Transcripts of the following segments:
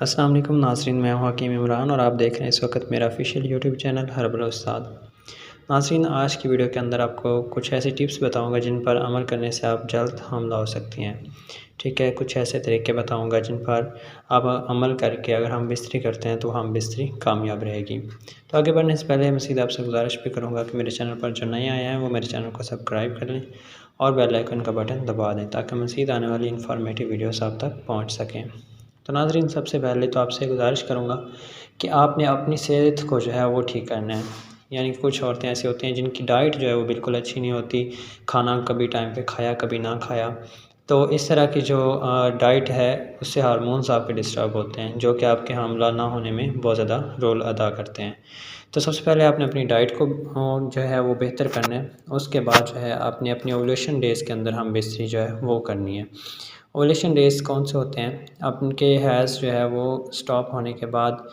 अस्सलाम वालेकुम नाज़रीन, मैं हूं हकीम इमरान और आप देख रहे हैं इस वक्त मेरा ऑफिशियल यूट्यूब चैनल हर्बल उस्ताद। नाज़रीन, आज की वीडियो के अंदर आपको कुछ ऐसी टिप्स बताऊंगा जिन पर अमल करने से आप जल्द हामिला हो सकती हैं। ठीक है, कुछ ऐसे तरीके बताऊंगा जिन पर आप अमल करके अगर हम बिस्तरी करते हैं तो हम बिस्तरी कामयाब रहेगी। तो आगे बढ़ने से पहले मज़ीद आपसे गुजारिश भी करूँगा कि मेरे चैनल पर जो नए आए हैं वो मेरे चैनल को सब्सक्राइब कर लें और बेल आइकन का बटन दबा दें ताकि मज़ीद आने वाली इन्फॉर्मेटिव वीडियोस आप तक पहुँच सकें। तो नाज़रीन, सबसे पहले तो आपसे गुज़ारिश करूँगा कि आपने अपनी सेहत को जो है वो ठीक करना है। यानी कि कुछ औरतें ऐसी होती हैं जिनकी डाइट जो है वो बिल्कुल अच्छी नहीं होती, खाना कभी टाइम पे खाया कभी ना खाया। तो इस तरह की जो डाइट है उससे हार्मोन्स आपके डिस्टर्ब होते हैं जो कि आपके हामला ना होने में बहुत ज़्यादा रोल अदा करते हैं। तो सबसे पहले आपने अपनी डाइट को जो है वो बेहतर करना है। उसके बाद जो है आपने अपनी ओव्यूलेशन डेज़ के अंदर हम बिस्तरी जो है वो करनी है। ओवुलेशन डेज़ कौन से होते हैं? आपके हैज़ जो है वो स्टॉप होने के बाद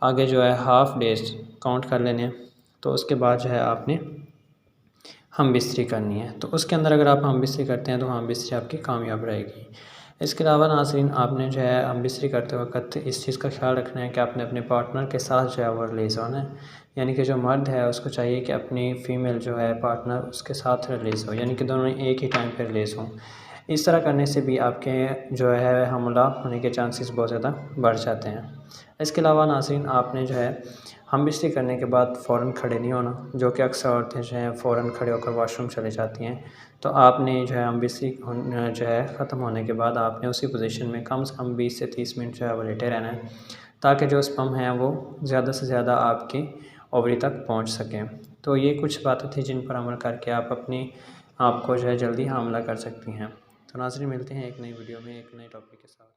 आगे जो है हाफ़ डेज़ काउंट कर लेने हैं। तो उसके बाद जो है आपने हम बिस्तरी करनी है। तो उसके अंदर अगर आप हम बिस्तरी करते हैं तो हम बिस्तरी आपकी कामयाब रहेगी। इसके अलावा नाज़रीन, आपने जो है हम बिस्तरी करते वक़्त इस चीज़ का ख़्याल रखना है कि आपने अपने पार्टनर के साथ जो है वो रिलीज़ होना है। यानी कि जो मर्द है उसको चाहिए कि अपनी फ़ीमेल जो है पार्टनर उसके साथ रिलीज़ हो, यानी कि दोनों एक ही टाइम पे रिलीज़ हों। इस तरह करने से भी आपके जो है हमला होने के चांसेस बहुत ज़्यादा बढ़ जाते हैं। इसके अलावा नाज़रीन, आपने जो है हम बिस्तरी करने के बाद फ़ौरन खड़े नहीं होना, जो कि अक्सर औरतें जो हैं फ़ौरन खड़े होकर वॉशरूम चली जाती हैं। तो आपने जो है हम बिस्तरी जो है ख़त्म होने के बाद आपने उसी पोजीशन में कम से कम 20 से 30 मिनट जो है वो लेटे रहना है ताकि जो स्पर्म है वो ज़्यादा से ज़्यादा आपकी ओवरी तक पहुंच सकें। तो ये कुछ बातें थी जिन पर अमल करके आप अपनी आपको जो है जल्दी हामला कर सकती हैं। तो नाज़रीन, मिलते हैं एक नई वीडियो में एक नए टॉपिक के साथ।